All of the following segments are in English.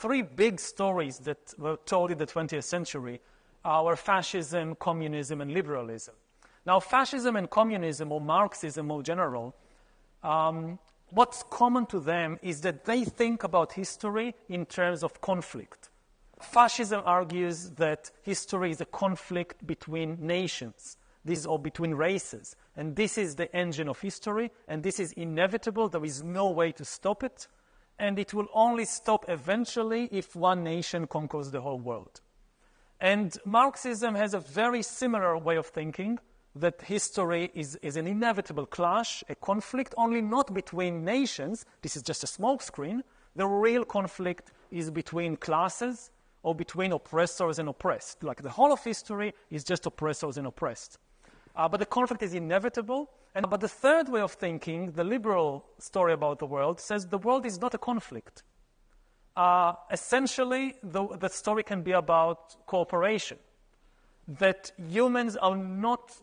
three big stories that were told in the 20th century were fascism, communism, and liberalism. Now, fascism and communism, or Marxism more general, what's common to them is that they think about history in terms of conflict. Fascism argues that history is a conflict between nations, or between races, and this is the engine of history, and this is inevitable. There is no way to stop it, and it will only stop eventually if one nation conquers the whole world. And Marxism has a very similar way of thinking, that history is an inevitable clash, a conflict, only not between nations. This is just a smokescreen. The real conflict is between classes or between oppressors and oppressed. Like the whole of history is just oppressors and oppressed. But the conflict is inevitable. But the third way of thinking, the liberal story about the world, says the world is not a conflict. Essentially, the story can be about cooperation. That humans are not,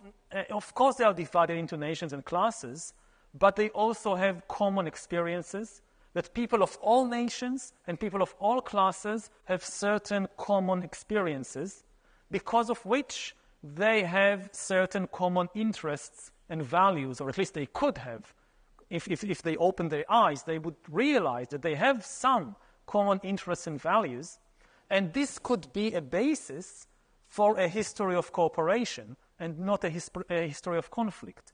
of course they are divided into nations and classes, but they also have common experiences, that people of all nations and people of all classes have certain common experiences, because of which they have certain common interests and values, or at least they could have. If they opened their eyes, they would realize that they have some common interests and values, and this could be a basis for a history of cooperation and not a history of conflict.